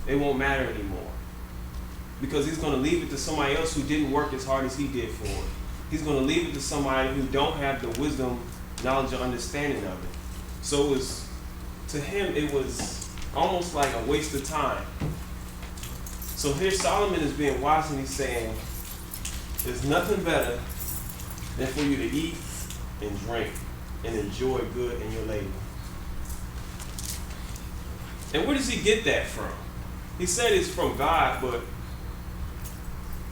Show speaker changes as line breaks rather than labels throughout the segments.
it won't matter anymore. Because he's going to leave it to somebody else who didn't work as hard as he did for it. He's going to leave it to somebody who don't have the wisdom, knowledge, or understanding of it. So to him, it was almost like a waste of time. So here Solomon is being wise and he's saying, there's nothing better than for you to eat and drink and enjoy good in your labor. And where does he get that from? He said it's from God, but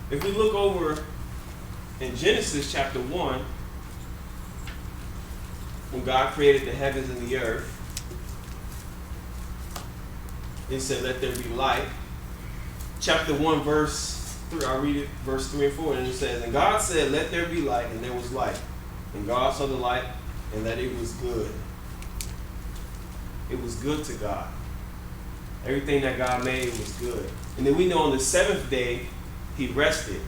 if we look over in Genesis chapter 1, when God created the heavens and the earth, he said, let there be light. Chapter 1, verse 3, I'll read it, verse 3 and 4, and it says, and God said, let there be light, and there was light. And God saw the light, and that it was good. It was good to God. Everything that God made was good. And then we know on the seventh day, he rested.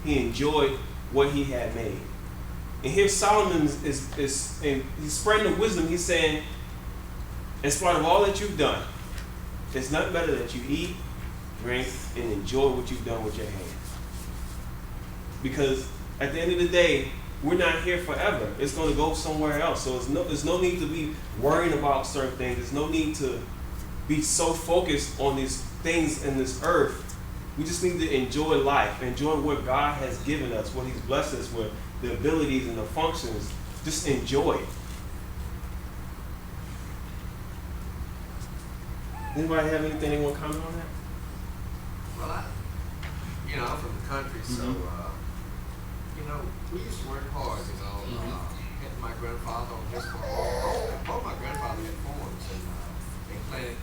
He enjoyed what he had made. And here Solomon is he's spreading the wisdom. He's saying, in spite of all that you've done, it's nothing better that you eat, drink, and enjoy what you've done with your hands. Because at the end of the day, we're not here forever. It's going to go somewhere else. So there's no need to be worrying about certain things. There's no need to be so focused on these things in this earth. We just need to enjoy life, enjoy what God has given us, what he's blessed us with, the abilities and the functions. Just enjoy it. Anybody have anything they want to comment on that?
Well, I'm from the country, so, we used to work hard, had my grandfather on his farm. Both my grandfather had farms, and they planted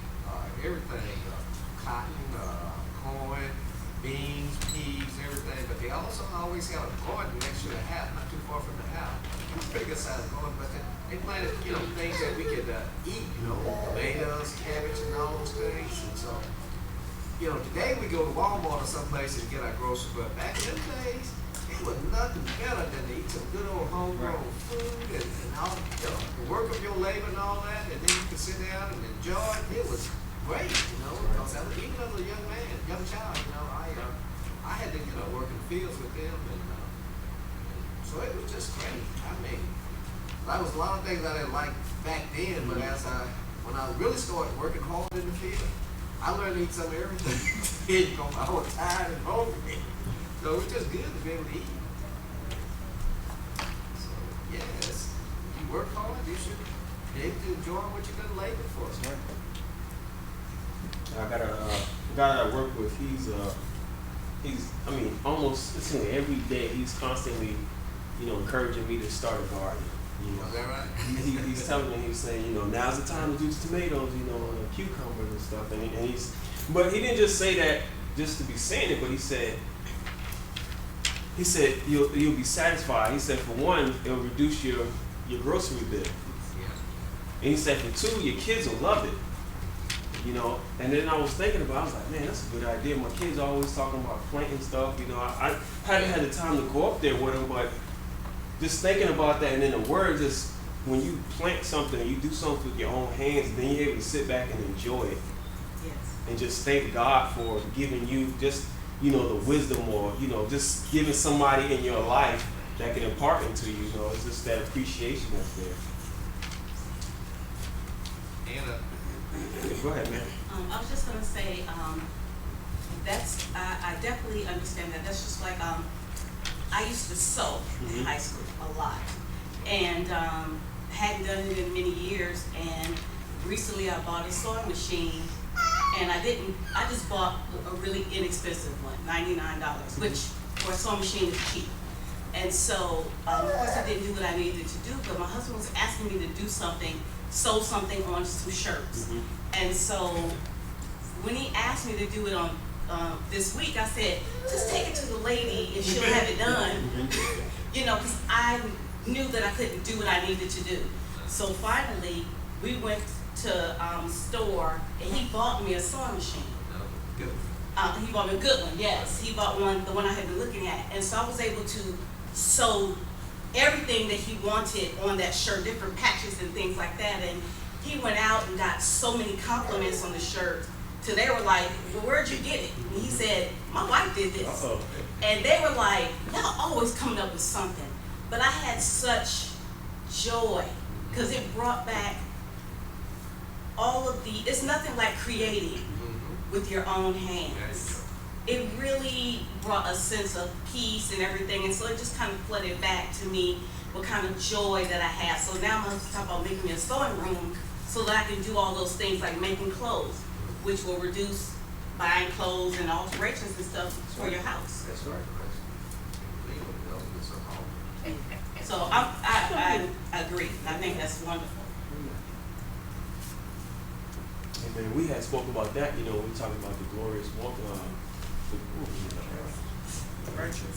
everything, cotton, corn, beans, peas, everything, but they also always had a garden next to the house, not too far from the house. It was a bigger size garden, but they planted, things that we could eat, tomatoes, cabbage, and all those things. And so, today we go to Walmart or someplace and get our groceries, but back in them days, it was nothing better than to eat some good old homegrown food and all, the work of your labor and all that, and then you could sit down and enjoy it. It was great, because even as a young child, I had to, work in the fields with them, and so it was just great. I mean, that was a lot of things I didn't like back then, but when I really started working hard in the field, I learned to eat some of everything. I was tired and hungry. So it was just good to be able to eat. So, yes, if you work hard, you should be able to enjoy what you're going to labor for.
I got a guy that I work with, he's almost, it seems like every day he's constantly, encouraging me to start a garden.
Is that right?
He's telling me, he's saying, now's the time to do tomatoes, and cucumbers and stuff. But he didn't just say that just to be saying it, but he said you'll be satisfied. He said, for one, it'll reduce your grocery bill.
Yeah.
And he said, for two, your kids will love it. And then I was thinking about it, I was like, man, that's a good idea. My kids are always talking about planting stuff. I hadn't had the time to go up there with them, but just thinking about that, and then the words is, when you plant something, you do something with your own hands, then you're able to sit back and enjoy it.
Yes.
And just thank God for giving you just, the wisdom, or, just giving somebody in your life that can impart into you. It's just that appreciation that's there.
Anna.
Go ahead, man.
I was just going to say, I definitely understand that. That's just like, I used to sew in high school a lot, and hadn't done it in many years, and recently I bought a sewing machine, and I just bought a really inexpensive one, $99, which for a sewing machine is cheap. And so, of course I didn't do what I needed to do, but my husband was asking me to do something, sew something on some shirts. And so when he asked me to do it on this week, I said, just take it to the lady and she'll have it done. Because I knew that I couldn't do what I needed to do. So finally, we went to store, and he bought me a sewing machine.
Good.
He bought me a good one, yes. He bought the one I had been looking at. And so I was able to sew everything that he wanted on that shirt, different patches and things like that. And he went out and got so many compliments on the shirt till they were like, well, where'd you get it? And he said, my wife did this.
Uh-oh.
And they were like, y'all always coming up with something. But I had such joy because it brought back all of the, it's nothing like creating with your own hands. It really brought a sense of peace and everything, and so it just kind of flooded back to me what kind of joy that I had. So now I'm going to talk about making me a sewing room so that I can do all those things like making clothes, which will reduce buying clothes and alterations and stuff for your house.
That's right.
So I agree. I think that's wonderful.
And then we had spoke about that, you know, when we talked about the glorious walk,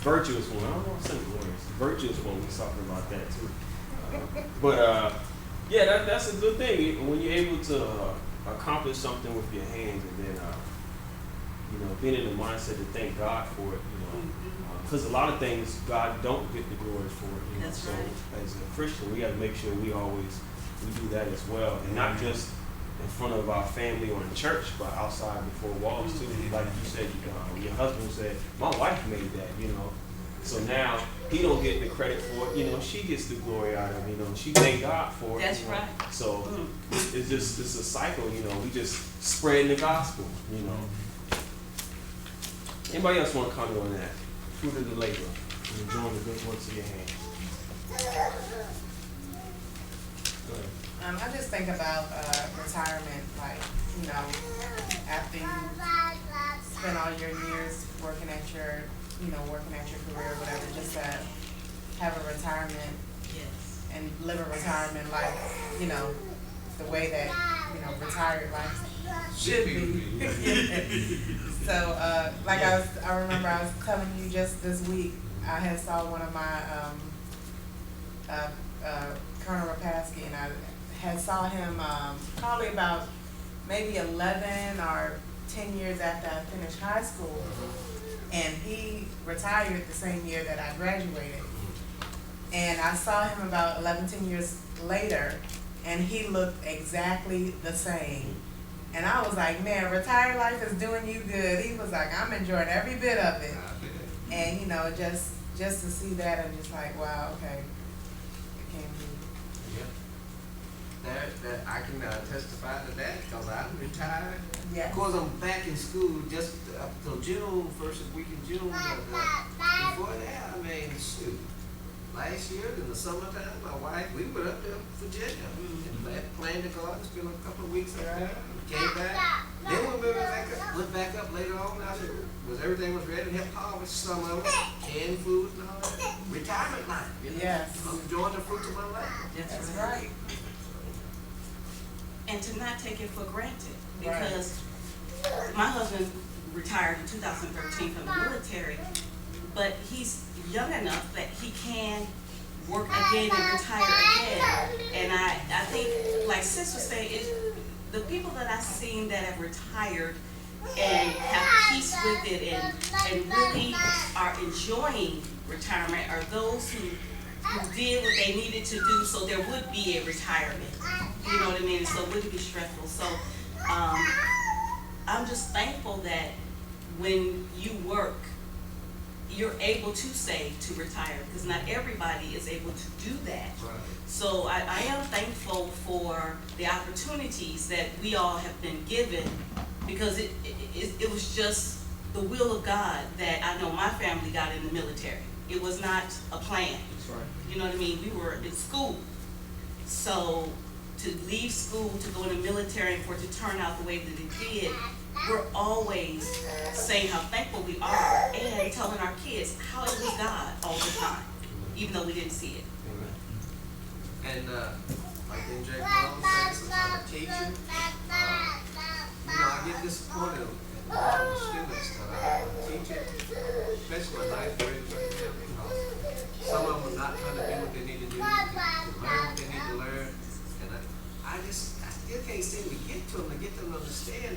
virtuous one. I don't know if it's glorious. Virtuous one. We was talking about that too. Yeah, that's a good thing when you're able to accomplish something with your hands, and then you know, being in the mindset to thank God for it. You know, because a lot of things God don't get the glory for it. You know?
That's
so
right.
as a Christian, we got to make sure we do that as well, and not just in front of our family or in church, but outside before walls too. Like you said, your husband said, my wife made that, you know. So now he don't get the credit for it, you know, she gets the glory out of it, you know, she thank God for it.
That's
you know?
right.
So it's a cycle, you know, we just spreading the gospel, you know. Anybody else want to comment on that? Fruit of the labor, and enjoying the good works of your hands. Go ahead.
I just think about retirement, like, you know, after you spend all your years working at your career or whatever, just to have a retirement
Yes.
and live a retirement life, you know, the way that, you know, retired life should be. So, I remember I was telling you just this week, I had saw one of my, Colonel Rapaski, and I had saw him probably about maybe 11 or 10 years after I finished high school, and he retired the same year that I graduated. And I saw him about 11, 10 years later, and he looked exactly the same. And I was like, man, retired life is doing you good. He was like, I'm enjoying every bit of it. And, you know, just to see that, and just like, wow, okay, it can be.
That I can testify to that because I'm retired.
Yes.
Of course, I'm back in school just up till June, first week in June. But before that, I mean, shoot. Last year in the summertime, my wife, we went up to Virginia and planned to go out and spend a couple of weeks up there. Came back. Then we went back up later on. I said, everything was ready to help harvest some of it, canned food and all that. Retirement life. You know?
Yes.
I'm enjoying the fruits of my life.
That's right.
And to not take it for granted,
Right.
because my husband retired in 2013 from the military, but he's young enough that he can work again and retire again. And I think, like Sis was saying, the people that I've seen that have retired and have peace with it and really are enjoying retirement are those who did what they needed to do so there would be a retirement. You know what I mean? So it wouldn't be stressful. So I'm just thankful that when you work, you're able to save to retire, because not everybody is able to do that.
Right.
So I am thankful for the opportunities that we all have been given, because it was just the will of God that I know my family got in the military. It was not a plan.
That's right.
You know what I mean? We were in school. So to leave school, to go in the military, and for it to turn out the way that it did, we're always saying how thankful we are and telling our kids how it was God all the time, even though we didn't see it.
And like the Jake Brown said, since I'm a teacher, you know, I get disappointed in a lot of the students that I'm teaching, especially my ninth graders right now, because some of them are not trying to do what they need to do, to learn what they need to learn. And I still can't seem to get to them, to get them to understand,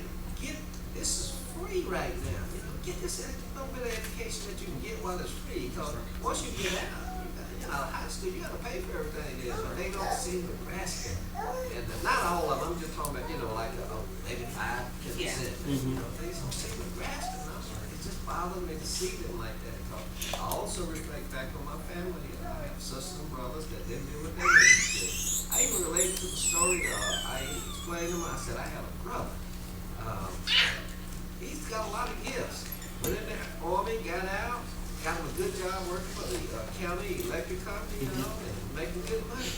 this is free right now. You know, get this little bit of education that you can get while it's free, because once you get out, you know, high school, you gotta pay for everything there, so they don't see Nebraska. And not all of them, I'm just talking about, you know, like, maybe 5-10%. You know, they don't see Nebraska, no, it just bothers me to see them like that. I also reflect back on my family. I have sisters and brothers that didn't do what they did. I even related to the story, I explained to them, I said, I have a brother. He's got a lot of gifts. Went in the Army, got out, got him a good job working for the county electric company, you know, and making good money.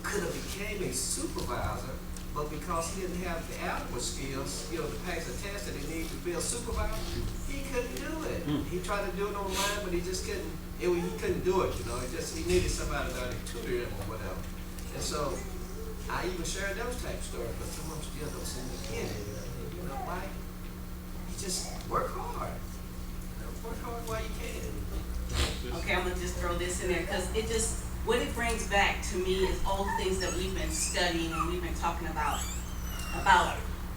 Could have became a supervisor, but because he didn't have the algebra skills, you know, to pass the test that he needed to be a supervisor, he couldn't do it. He tried to do it online, but he just couldn't. He couldn't do it, you know. He needed somebody to tutor him or whatever. And so I even shared those type of stories, but some of them still don't seem to get it. You know why? You just work hard. You know, work hard while you can.
Okay, I'm gonna just throw this in there, because what it brings back to me is all the things that we've been studying and we've been talking about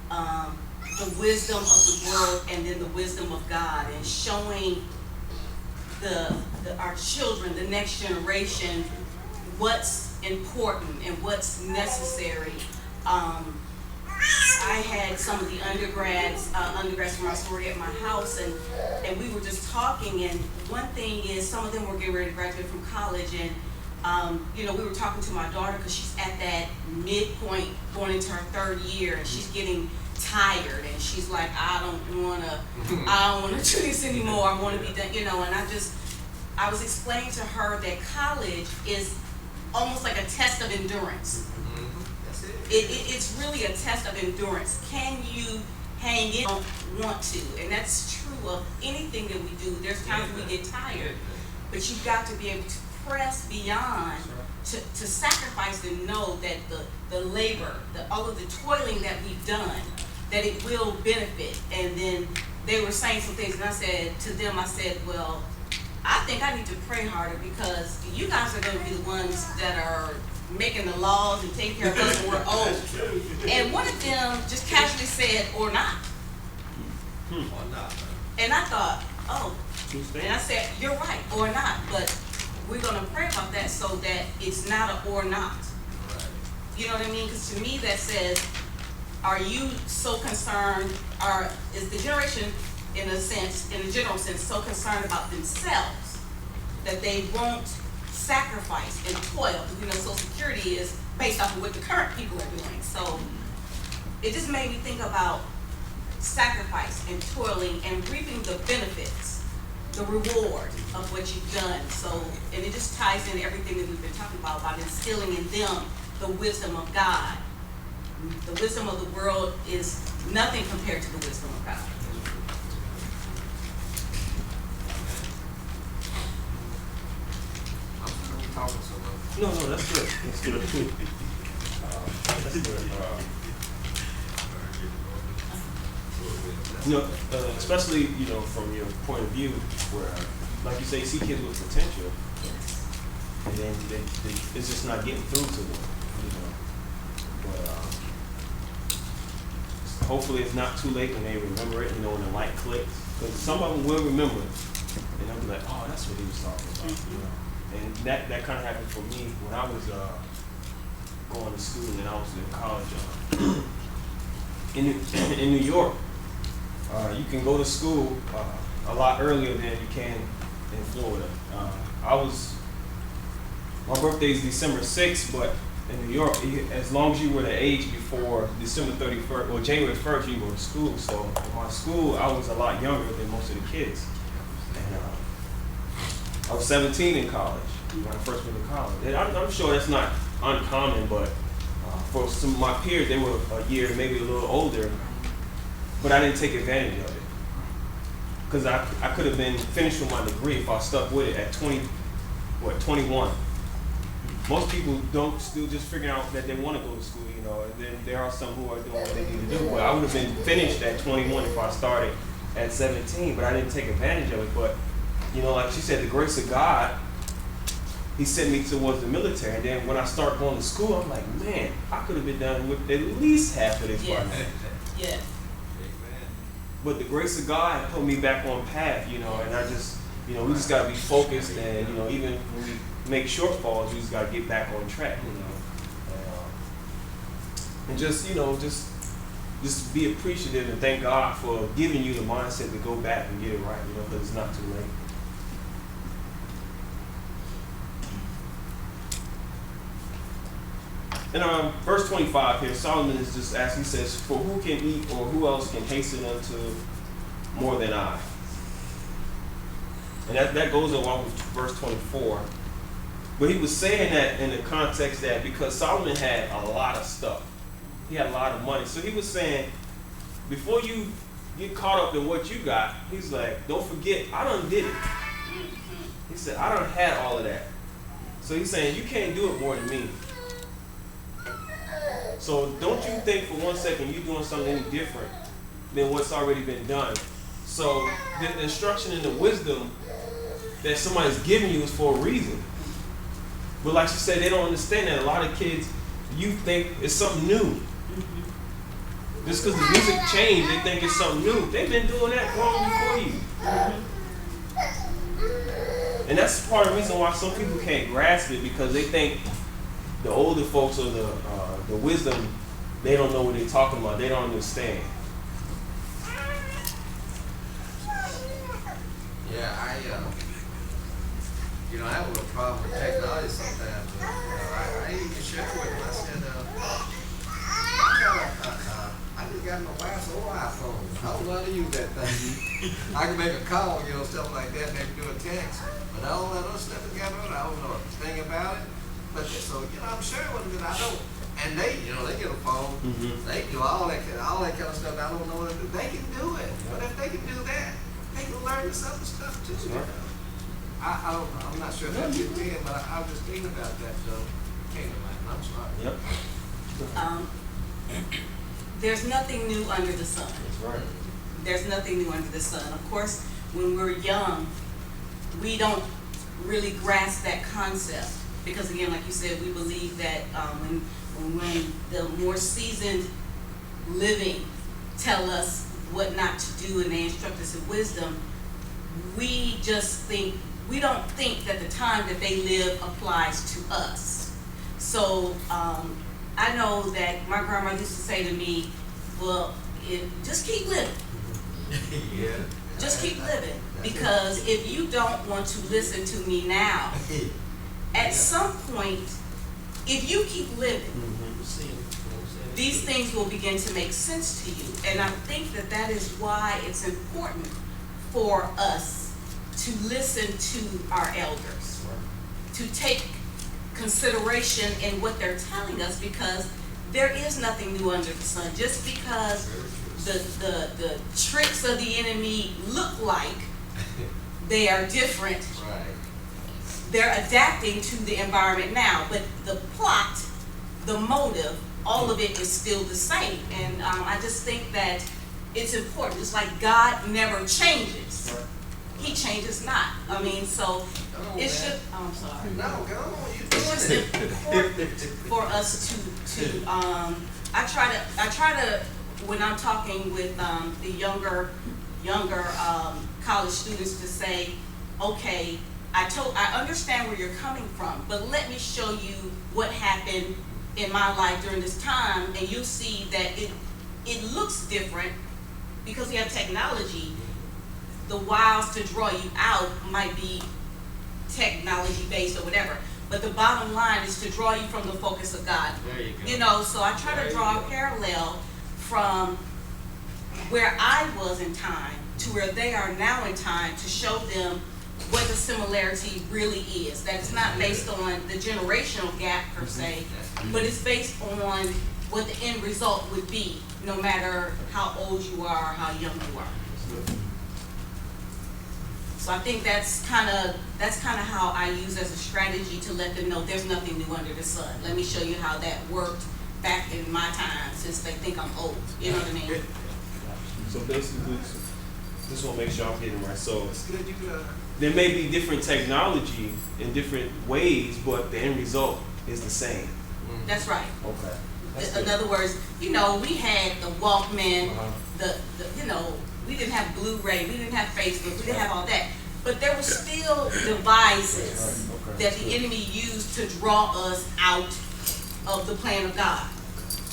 the wisdom of the world and then the wisdom of God, and showing our children, the next generation, what's important and what's necessary. I had some of the undergrads from our sorority at my house, and we were just talking, and one thing is some of them were getting ready to graduate from college, and you know, we were talking to my daughter because she's at that midpoint going into her 3rd year, and she's getting tired, and she's like, I don't wanna do this anymore, I wanna be done, you know. And I was explaining to her that college is almost like a test of endurance. It's really a test of endurance. Can you hang in? Don't want to, and that's true of anything that we do. There's times we get tired, but you've got to be able to press beyond, to sacrifice and know that the labor, all of the toiling that we've done, that it will benefit. And then they were saying some things, and I said to them, well, I think I need to pray harder, because you guys are going to be the ones that are making the laws and taking care of us when we're old. And one of them just casually said, or not.
Or not.
And I thought, oh. And I said, you're right, or not. But we're going to pray about that so that it's not a or not.
Right.
You know what I mean? Because to me that says, are you so concerned, or is the generation, in a general sense, so concerned about themselves that they won't sacrifice and toil? Because, you know, Social Security is based off of what the current people are doing. So it just made me think about sacrifice and toiling and reaping the benefits, the reward of what you've done. So, and it just ties in everything that we've been talking about instilling in them the wisdom of God. The wisdom of the world is nothing compared to the wisdom of God.
I'm talking so much.
No, that's good. That's good. That's good. You know, especially, you know, from your point of view, where, like you say, you see kids with potential,
Yes.
and then it's just not getting through to them, you know. But hopefully it's not too late when they remember it, you know, when the light clicks. Because some of them will remember it, and they'll be like, oh, that's what he was talking about, you know. And that kind of happened for me when I was going to school and I was in college. In New York, you can go to school a lot earlier than you can in Florida. My birthday is December 6th, but in New York, as long as you were the age before December 31st or January 1st, you go to school. So in my school, I was a lot younger than most of the kids. And I was 17 in college when I first went to college. And I'm sure that's not uncommon, but for some of my peers, they were a year, maybe a little older, but I didn't take advantage of it. Because I could have been finished with my degree if I stuck with it at 21. Most people still just figuring out that they want to go to school, you know, and then there are some who are doing what they need to do. But I would have been finished at 21 if I started at 17, but I didn't take advantage of it. But, you know, like she said, the grace of God, He sent me towards the military. And then when I started going to school, I'm like, man, I could have been done with at least half of this by now.
Yes.
But the grace of God put me back on path, you know, and I just, you know, we just got to be focused. And, you know, even when make shortfalls, you just gotta get back on track, you know. And just, you know, just be appreciative and thank God for giving you the mindset to go back and get it right, you know, because it's not too late. In verse 25 here, Solomon is just asking, he says, for who can eat or who else can hasten unto more than I? And that goes along with verse 24. But he was saying that in the context that because Solomon had a lot of stuff, he had a lot of money. So he was saying, before you get caught up in what you got, he's like, don't forget, I done did it. He said, I done had all of that. So he's saying, you can't do it more than me. So don't you think for one second you're doing something any different than what's already been done. So the instruction and the wisdom that somebody's giving you is for a reason. But like she said, they don't understand that. A lot of kids, you think it's something new. Just because the music changed, they think it's something new. They've been doing that long before you. And that's part of the reason why some people can't grasp it, because they think the older folks or the wisdom, they don't know what they're talking about. They don't understand.
Yeah, I have a little problem with technology sometimes. I even share with them. I said, I just got my wife's old iPhone. I don't know how to use that thing. I can make a call, stuff like that, maybe do a text, but I don't know no stuff together. I don't know a thing about it. But so, I'm sure it wasn't good. I don't. And they get a phone. They do all that kind of stuff. I don't know what to do. They can do it. But if they can do that, they can learn this other stuff too. I don't know. I'm not sure if that's your thing, but I was just thinking about that, though. I'm sorry.
Yep.
There's nothing new under the sun.
That's right.
There's nothing new under the sun. Of course, when we're young, we don't really grasp that concept. Because again, like you said, we believe that when the more seasoned living tell us what not to do and they instruct us in wisdom, we don't think that the time that they live applies to us. So I know that my grandma used to say to me, well, just keep living.
Yeah.
Just keep living. Because if you don't want to listen to me now, at some point, if you keep living, these things will begin to make sense to you. And I think that is why it's important for us to listen to our elders, to take consideration in what they're telling us, because there is nothing new under the sun. Just because the tricks of the enemy look like they are different,
Right.
they're adapting to the environment now, but the plot, the motive, all of it is still the same. And I just think that it's important. Just like God never changes, He changes not. I mean, so it should. Oh, I'm sorry.
No, go on.
It's just important for us to. I try to when I'm talking with the younger college students to say, okay, I understand where you're coming from, but let me show you what happened in my life during this time, and you'll see that it looks different because we have technology. The wiles to draw you out might be technology based or whatever, but the bottom line is to draw you from the focus of God.
There you go.
So I try to draw a parallel from where I was in time to where they are now in time, to show them what the similarity really is. That it's not based on the generational gap per se, but it's based on what the end result would be, no matter how old you are or how young you are. So I think that's kind of how I use as a strategy to let them know there's nothing new under the sun. Let me show you how that worked back in my time, since they think I'm old. You know what I mean?
So basically, this will make sure I'm getting right. So
It's good. You could.
there may be different technology in different ways, but the end result is the same.
That's right.
Okay.
In other words, we had the Walkman,
Uh-huh.
we didn't have Blu-ray, we didn't have Facebook, we didn't have all that. But there were still devices
Okay.
that the enemy used to draw us out of the plan of God.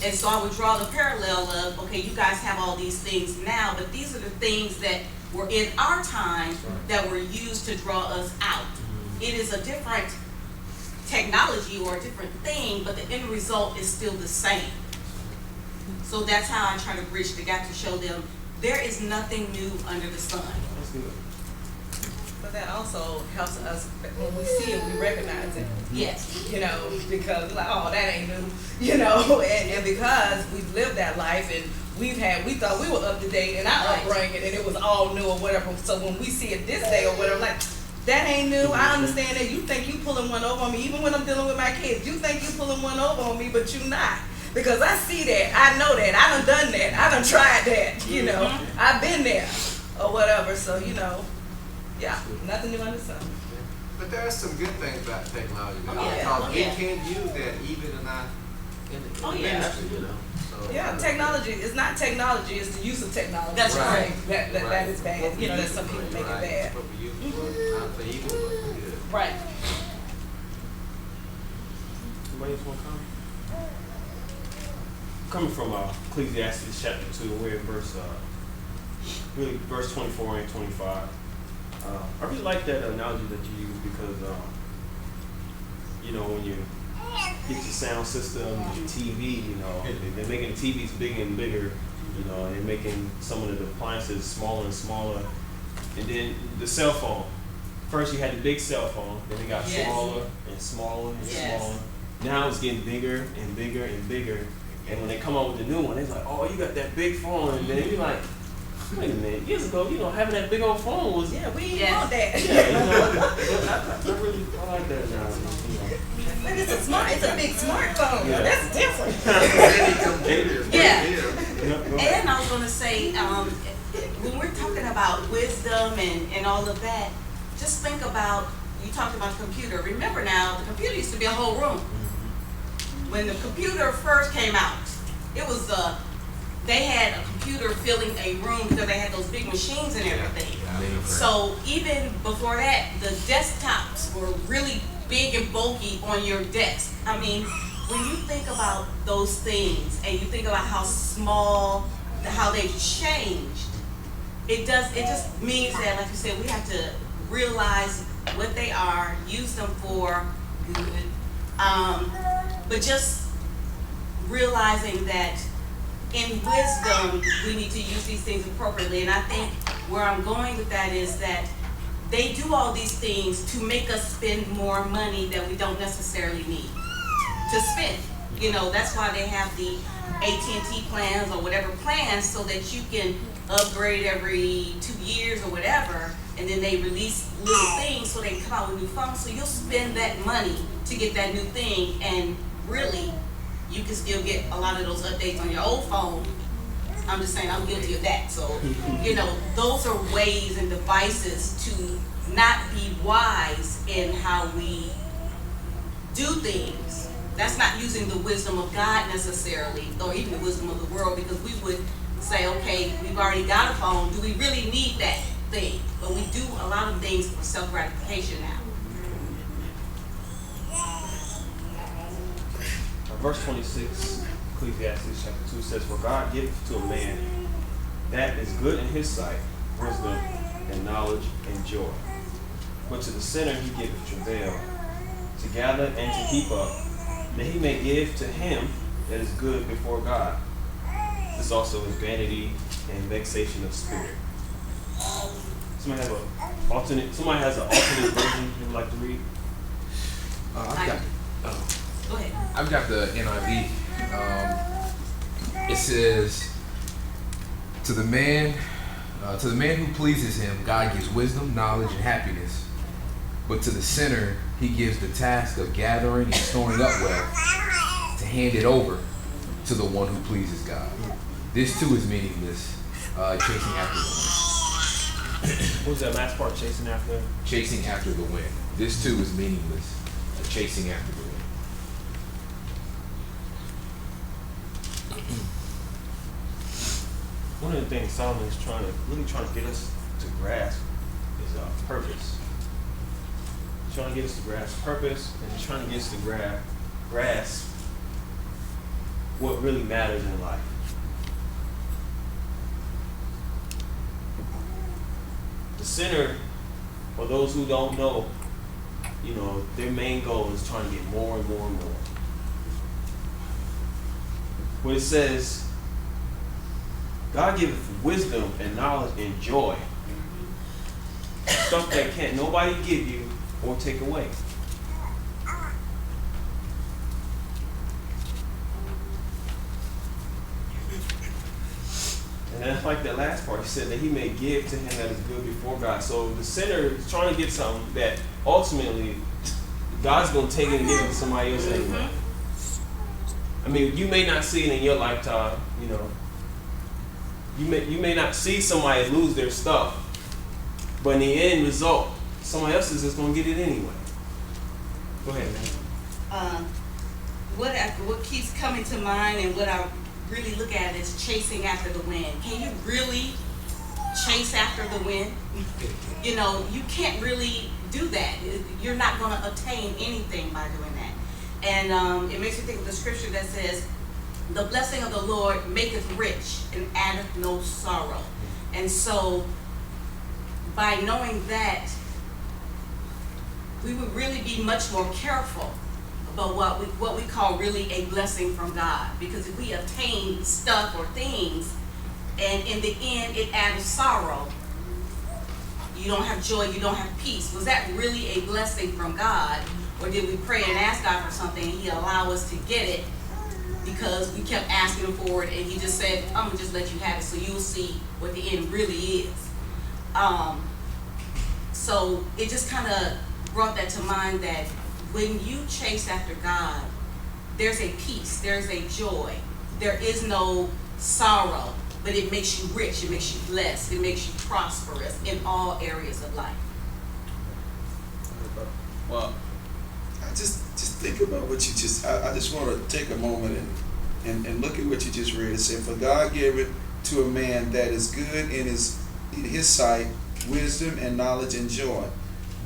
And so I would draw the parallel of, okay, you guys have all these things now, but these are the things that were in our time that were used to draw us out. It is a different technology or a different thing, but the end result is still the same. So that's how I try to bridge the gap to show them there is nothing new under the sun.
That's good.
But that also helps us when we see it, we recognize it.
Yes.
You know, because like, oh, that ain't new. You know, and because we've lived that life and we thought we were up to date in our
Right.
upbringing and it was all new or whatever. So when we see it this day or whatever, like, that ain't new. I understand that you think you pulling one over on me, even when I'm dealing with my kids. You think you pulling one over on me, but you not. Because I see that, I know that, I done that, I done tried that, you know, I've been there or whatever. So, you know, yeah, nothing new under the sun.
But there are some good things about technology now,
Oh, yeah.
because
Oh,
we
yeah.
can use that even in our
Oh,
the
yeah.
ministry, you know. So,
Yeah, technology, it's not technology, it's the use of technology.
That's
right.
That is bad, you know, that some people make it
Right.
bad.
What we use it for, not for evil, but for good.
Right.
Anybody else want to comment? Coming from Ecclesiastes chapter 2, we're in verse 24 and 25. I really like that analogy that you use because, you know, when you get your sound system, your TV, you know, they're making the TVs bigger and bigger, you know, and they're making some of the appliances smaller and smaller. And then the cell phone. First you had the big cell phone, then it got
Yes.
smaller and smaller and
Yes.
smaller. Now it's getting bigger and bigger and bigger. And when they come out with the new one, it's like, oh, you got that big phone. And then you're like, wait a minute, years ago, you know, having that big old phone was,
Yeah, we ain't
Yes.
want that.
yeah, you know, I really like that now. You know.
But it's a big smartphone.
Yeah.
That's different.
Many computers,
Yeah.
yeah.
Yeah, go ahead.
And I was gonna say, when we're talking about wisdom and all of that, just think about, you talked about the computer. Remember now, the computer used to be a whole room. When the computer first came out, it was they had a computer filling a room because they had those big machines and everything.
Yeah.
So even before that, the desktops were really big and bulky on your desk. I mean, when you think about those things and you think about how small, how they've changed, it just means that, like you said, we have to realize what they are, use them for good, but just realizing that in wisdom, we need to use these things appropriately. And I think where I'm going with that is that they do all these things to make us spend more money that we don't necessarily need to spend. You know, that's why they have the AT&T plans or whatever plans, so that you can upgrade every 2 years or whatever, and then they release little things so they can come out with new phones. So you'll spend that money to get that new thing, and really, you can still get a lot of those updates on your old phone. I'm just saying, I'm guilty of that. So, you know, those are ways and devices to not be wise in how we do things. That's not using the wisdom of God necessarily, or even the wisdom of the world, because we would say, okay, we've already got a phone. Do we really need that thing? But we do a lot of things for self-gratification now.
Verse 26, Ecclesiastes chapter 2 says, for God giveth to a man that is good in his sight, wisdom and knowledge and joy. But to the sinner he giveth travail, to gather and to heap up, that he may give to him that is good before God. This also is vanity and vexation of spirit. Somebody has an alternate version you would like to read?
Go ahead.
I've got the NIV. It says, to the man who pleases him, God gives wisdom, knowledge, and happiness. But to the sinner, he gives the task of gathering and storing up wealth to hand it over to the one who pleases God. This too is meaningless, chasing after the wind.
What was that last part, chasing after?
Chasing after the wind. This too is meaningless, chasing after the wind.
One of the things Solomon is really trying to get us to grasp is purpose. He's trying to get us to grasp purpose, and he's trying to get us to grasp what really matters in life. The sinner, or those who don't know, their main goal is trying to get more and more and more. When it says, God giveth wisdom and knowledge and joy, stuff that can't nobody give you or take away. And then like that last part, he said that he may give to him that is good before God. So the sinner is trying to get something that ultimately God's going to take it and give it to somebody else anyway. I mean, you may not see it in your lifetime, You may not see somebody lose their stuff, but in the end result, somebody else is just going to get it anyway. Go ahead, man.
What keeps coming to mind and what I really look at is chasing after the wind. Can you really chase after the wind? You can't really do that. You're not going to obtain anything by doing that. And it makes me think of the scripture that says, the blessing of the Lord maketh rich and addeth no sorrow. And so, by knowing that, we would really be much more careful about what we call really a blessing from God. Because if we obtain stuff or things, and in the end it adds sorrow, you don't have joy, you don't have peace. Was that really a blessing from God? Or did we pray and ask God for something and He allowed us to get it because we kept asking Him for it and He just said, I'm going to just let you have it so you'll see what the end really is. So it just kind of brought that to mind that when you chase after God, there's a peace, there's a joy, there is no sorrow, but it makes you rich, it makes you blessed, it makes you prosperous in all areas of life.
Well, I just think about what you just. I just want to take a moment and look at what you just read. It said, "For God gave it to a man that is good in his sight, wisdom and knowledge and joy.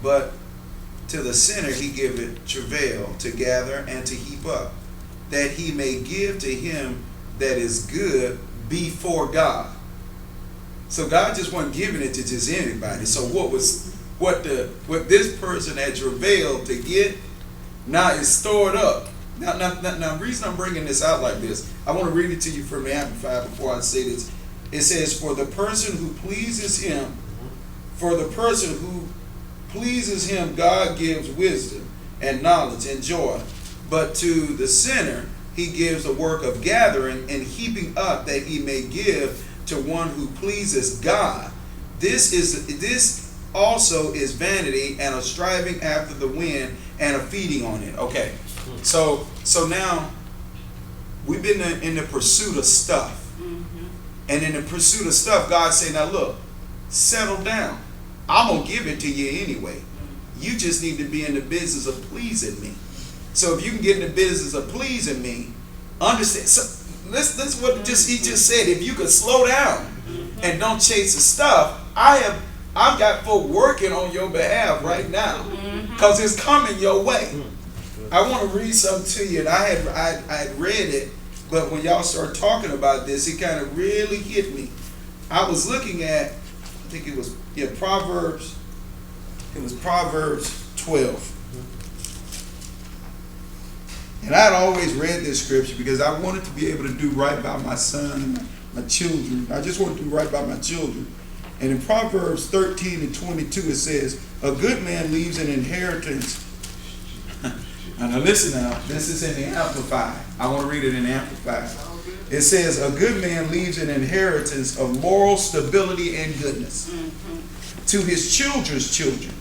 But to the sinner He giveth travail to gather and to heap up, that he may give to him that is good before God." So God just wasn't giving it to just anybody. So what this person had travailed to get, now is stored up. Now, the reason I'm bringing this out like this, I want to read it to you from the Amplified before I say this. It says, for the person who pleases Him, God gives wisdom and knowledge and joy. But to the sinner, He gives the work of gathering and heaping up, that he may give to one who pleases God. This also is vanity and a striving after the wind and a feeding on it. Okay, so now we've been in the pursuit of stuff, and in the pursuit of stuff, God say, now look, settle down. I'm gonna give it to you anyway. You just need to be in the business of pleasing me. So if you can get in the business of pleasing me, understand. So this what he just said. If you could slow down and don't chase the stuff, I've got folk working on your behalf right now, because it's coming your way. I want to read something to you, and I had read it, but when y'all started talking about this, it kind of really hit me. I was looking at, I think it was Proverbs. It was Proverbs 12. And I had always read this scripture because I wanted to be able to do right by my son and my children. I just want to do right by my children. And in Proverbs 13 and 22, it says, a good man leaves an inheritance. Now listen now, this is in the Amplified. I want to read it in the Amplified. It says, a good man leaves an inheritance of moral stability and goodness to his children's children.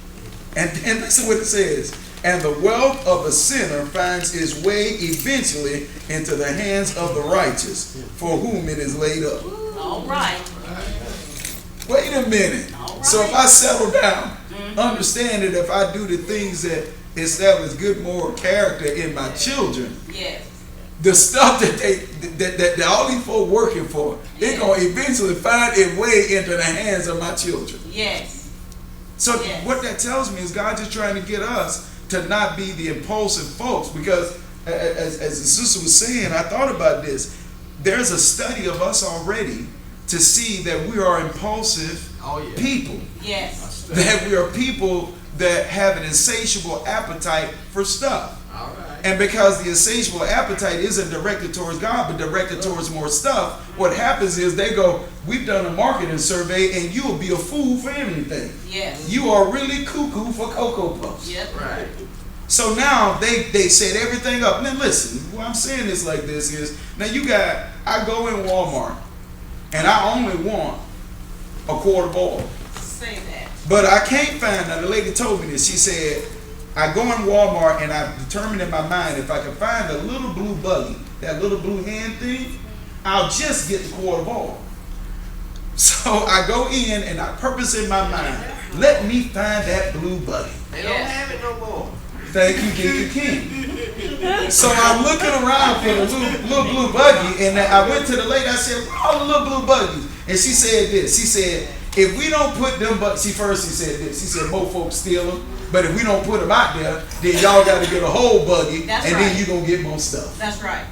And listen what it says. And the wealth of a sinner finds its way eventually into the hands of the righteous, for whom it is laid up.
All right.
Wait a minute.
Right.
So if I settle down, understand that if I do the things that establish good moral character in my children,
yes,
the stuff that all these folk working for, it's going to eventually find its way into the hands of my children.
Yes.
So
Yes.
what that tells me is God just trying to get us to not be the impulsive folks, because as the sister was saying, I thought about this. There's a study of us already to see that we are impulsive
Oh, yeah.
people.
Yes.
That we are people that have an insatiable appetite for stuff.
All right.
And because the insatiable appetite isn't directed towards God, but directed towards more stuff, what happens is they go, we've done a marketing survey and you will be a fool for anything.
Yes.
You are really cuckoo for Cocoa Puffs.
Yep.
Right.
So now they set everything up. Now listen, why I'm saying this like this is, now I go in Walmart and I only want a quart of oil.
Say that.
But I can't find, now the lady told me this, she said, I go in Walmart and I determined in my mind if I can find a little blue buggy, that little blue hand thing, I'll just get the quart of oil. So I go in and I purpose in my mind, let me find that blue buggy.
They don't
Yes.
have it no more.
Thank you, Deacon King. So I'm looking around for the little blue buggy, and I went to the lady, I said, where are all the little blue buggies? And she said this, she said, if we don't put them buggies, she said this, she said, most folks steal them, but if we don't put them out there, then y'all got to get a whole buggy,
That's
and
right.
then you going to get more stuff.
That's right.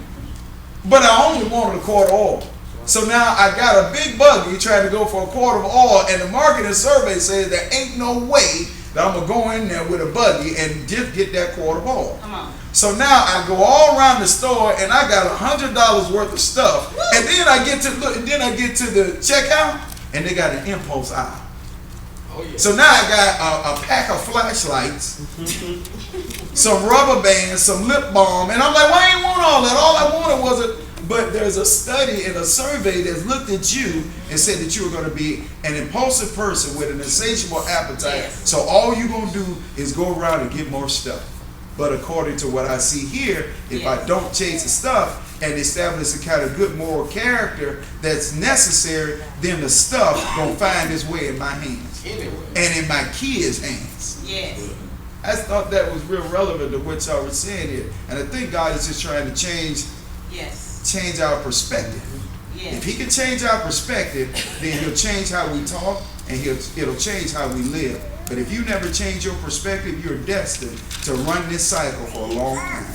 But I only wanted a quart of oil. So now I got a big buggy trying to go for a quart of oil, and the marketing survey says there ain't no way that I'm going to go in there with a buggy and just get that quart of oil.
Come on.
So now I go all around the store and I got $100 worth of stuff.
Woo!
And then I get to the checkout and they got an impulse aisle.
Oh, yeah.
So now I got a pack of flashlights, some rubber bands, some lip balm, and I'm like, well, I ain't want all that. All I wanted was a. But there's a study and a survey that's looked at you and said that you were going to be an impulsive person with an insatiable appetite.
Yes.
So all you're going to do is go around and get more stuff. But according to what I see here, if I
Yes.
don't chase the stuff and establish a kind of good moral character that's necessary, then the stuff going to find its way in my hands
Anyway.
and in my kids' hands.
Yes.
I thought that was real relevant to what y'all were saying here. And I think God is just trying to change our perspective.
Yes.
If he can change our perspective, then he'll change how we talk and it'll change how we live. But if you never change your perspective, you're destined to run this cycle for a long time.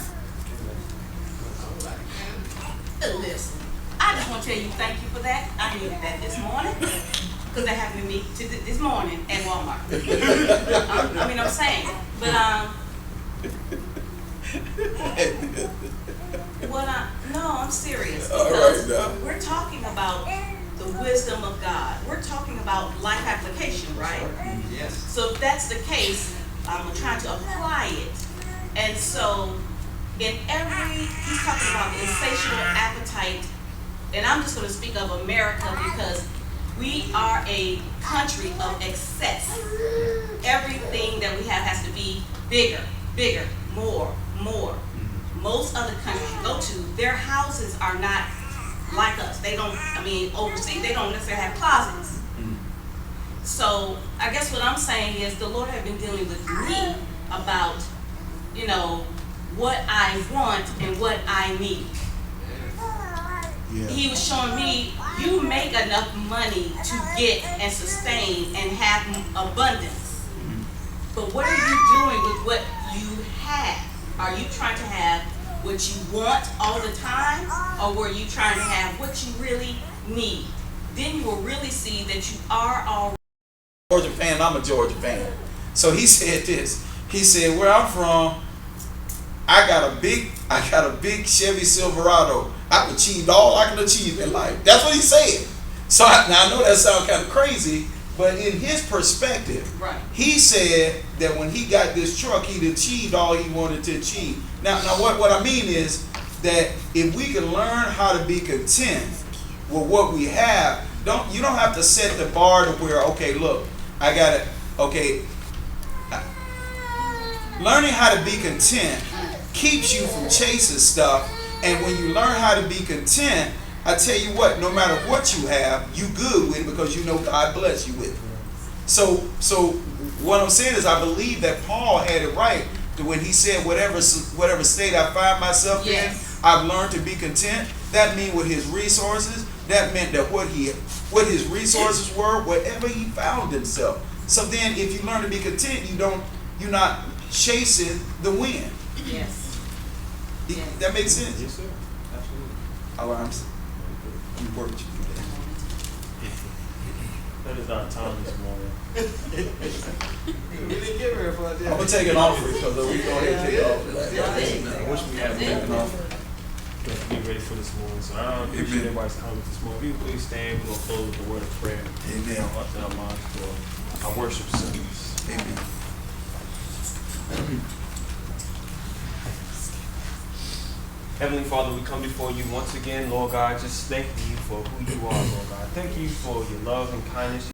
Listen, I just want to tell you thank you for that. I needed that this morning because that happened to me this morning at Walmart. I'm saying, but no, I'm serious because we're talking about the wisdom of God. We're talking about life application, right?
Yes.
So if that's the case, I'm trying to apply it. And so he's talking about the insatiable appetite, and I'm just going to speak of America because we are a country of excess. Everything that we have has to be bigger, more. Most other countries you go to, their houses are not like us. They don't, overseas, they don't necessarily have closets. So I guess what I'm saying is the Lord has been dealing with me about, what I want and what I need.
Yeah.
He was showing me you make enough money to get and sustain and have abundance. But what are you doing with what you have? Are you trying to have what you want all the time, or were you trying to have what you really need? Then you will really see that you are already
Georgia fan, I'm a Georgia fan. So he said this. He said, where I'm from, I got a big Chevy Silverado. I've achieved all I can achieve in life. That's what he said. So I know that sounds kind of crazy, but in his perspective,
right.
he said that when he got this truck, he'd achieved all he wanted to achieve. Now what I mean is that if we can learn how to be content with what we have, you don't have to set the bar to where, okay, look, I got it. Okay, learning how to be content keeps you from chasing stuff, and when you learn how to be content, I tell you what, no matter what you have, you good with it because you know God bless you with it. So what I'm saying is I believe that Paul had it right when he said whatever state I find myself in, I've learned to be content. That means with his resources, that meant that what his resources were, wherever he found himself. So then if you learn to be content, you're not chasing the wind.
Yes. Yes.
That makes sense?
Yes, sir. Absolutely.
Oh, I'm working you today.
That is our time this morning.
We didn't get very far, did
I'm gonna
we?
take an offering because we go ahead and take it off.
I wish we had
Take an offering.
to be ready for this morning. So I appreciate
Amen.
everybody's comments this morning. People, please stand. We're gonna close with a word of prayer.
Amen.
Open our minds for our worship service.
Amen.
Heavenly Father, we come before you once again, Lord God, just thanking you for who you are, Lord God. Thank you for your love and kindness.